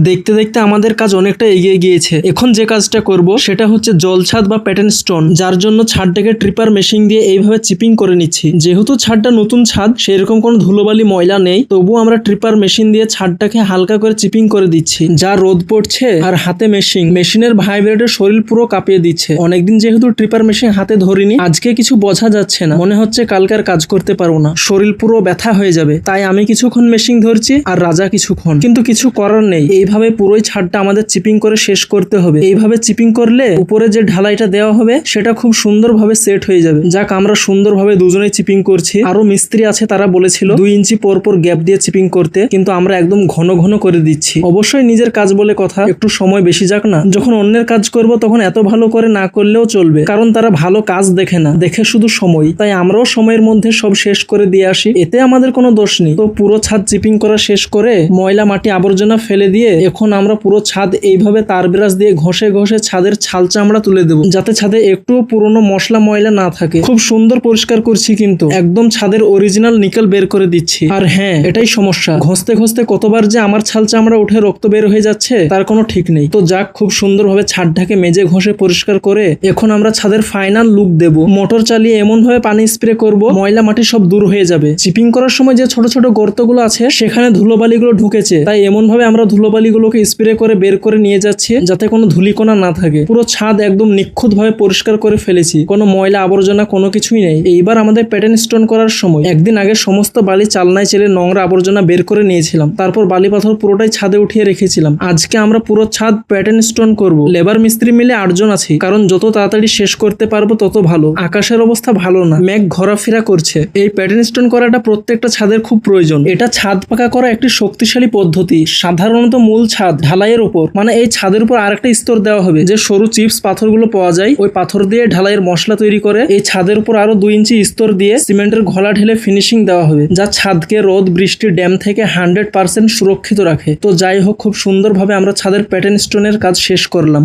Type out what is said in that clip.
দেখতে দেখতে আমাদের কাজ অনেকটা এগিয়ে গিয়েছে। এখন যে কাজটা করব সেটা হচ্ছে জল ছাদ বা প্যাটার্ন স্টোন, যার জন্য ছাদটাকে ট্রিপার মেশিন দিয়ে এইভাবে চিপিং করে নিচ্ছি। যেহেতু ছাদটা নতুন ছাদ, সেরকম কোনো ধুলোবালি ময়লা নেই, তবুও আমরা ট্রিপার মেশিন দিয়ে ছাদটাকে হালকা করে চিপিং করে দিচ্ছি। যা রোদ পড়ছে আর হাতে মেশিনের ভাইব্রেটে শরীর পুরো কাঁপিয়ে দিচ্ছে। অনেকদিন যেহেতু ট্রিপার মেশিন হাতে ধরিনি, আজকে কিছু বোঝা যাচ্ছে না, মনে হচ্ছে কালকে আর কাজ করতে পারবো না, শরীর পুরো ব্যথা হয়ে যাবে। তাই আমি কিছুক্ষণ মেশিন ধরছি আর রাজা কিছুক্ষণ, কিন্তু কিছু করার নেই। এইভাবে পুরোই ছাদটা আমাদের চিপিং করে শেষ করতে হবে। এইভাবে চিপিং করলে উপরে যে ঢালাইটা দেওয়া হবে সেটা খুব সুন্দরভাবে সেট হয়ে যাবে। যাক, আমরা সুন্দরভাবে দুজনেই চিপিং করছি। আরো মিস্ত্রি আছে, তারা বলেছিল 2 ইঞ্চি পর পর গ্যাপ দিয়ে চিপিং করতে, কিন্তু আমরা একদম ঘন ঘন করে দিচ্ছি। অবশ্যই নিজের কাজ বলে কথা, একটু সময় বেশি যাক না। যখন অন্যের কাজ করব তখন এত ভালো করে না করলেও চলবে, কারণ তারা ভালো কাজ দেখে না, দেখে শুধু সময়। তাই আমরাও সময়ের মধ্যে সব শেষ করে দিয়ে আসি, এতে আমাদের কোনো দোষ নেই। তো পুরো ছাদ চিপিং করা শেষ করে ময়লা মাটি আবর্জনা ফেলে দিয়ে এখন আমরা পুরো ছাদ এইভাবে তার ব্রাশ দিয়ে ঘষে ঘষে ছাদের ছাল চামড়া তুলে দেবো, যাতে ছাদে একটু পুরনো মশলা ময়লা না থাকে। খুব সুন্দর পরিষ্কার করছি, কিন্তু একদম ছাদের অরিজিনাল নিকেল বের করে দিচ্ছি। আর হ্যাঁ, এটাই সমস্যা, ঘষতে ঘষতে কতবার যে আমার ছাল চামড়া উঠে রক্ত বের হয়ে যাচ্ছে তার কোনো ঠিক নেই। তো যাক, খুব সুন্দরভাবে ছাদটাকে মেজে ঘষে পরিষ্কার করে এখন আমরা ছাদের ফাইনাল লুক দেব। মোটর চালিয়ে এমন ভাবে পানি স্প্রে করব ময়লা মাটি সব দূর হয়ে যাবে। চিপিং করার সময় যে ছোট ছোট গর্তগুলো আছে সেখানে ধুলোবালিগুলো ঢুকেছে, তাই এমন ভাবে আমরা ধুলোবালিগুলোকে স্প্রে করে বের করে নিয়ে যাচ্ছি যাতে কোনো ধুলিকণা না থাকে। পুরো ছাদ একদম নিখুঁত ভাবে পরিষ্কার করে ফেলেছি, কোনো ময়লা আবর্জনা কোনো কিছুই নেই। এইবার আমাদের প্যাটার্ন স্টোন করার সময় একদিন আগে সমস্ত বালি চালনায় চেলে নোংরা আবর্জনা বের করে নিয়েছিলাম, তারপর বালি পাথর পুরোটাই ছাদে উঠিয়ে রেখেছিলাম। আজকে আমরা পুরো ছাদ প্যাটার্ন স্টোন করব। লেবার মিস্ত্রি মিলে 8 জন আছি, কারণ যত তাড়াতাড়ি শেষ করতে পারবো তত ভালো। আকাশের অবস্থা ভালো না, মেঘ ঘোরাফেরা করছে। এই প্যাটার্ন স্টোন করাটা প্রত্যেকটা ছাদের খুব প্রয়োজন। এটা ছাদ পাকা করা একটি শক্তিশালী পদ্ধতি। সাধারণত মূল ছাদ ঢালাইয়ের উপর, মানে এই ছাদের উপর আরেকটা স্তর দেওয়া হবে। যে সরু চিপস পাথরগুলো পাওয়া যায়, ওই পাথর দিয়ে ঢালাইয়ের মশলা তৈরি করে এই ছাদের উপর আরো 2 ইঞ্চি স্তর দিয়ে সিমেন্টের ঘোলা ঢেলে ফিনিশিং দেওয়া হবে, যা ছাদকে রোদ বৃষ্টি ড্যাম থেকে 100% সুরক্ষিত রাখে। তো যাই হোক, খুব সুন্দরভাবে আমরা ছাদের প্যাটার্ন স্টোনের কাজ শেষ করলাম।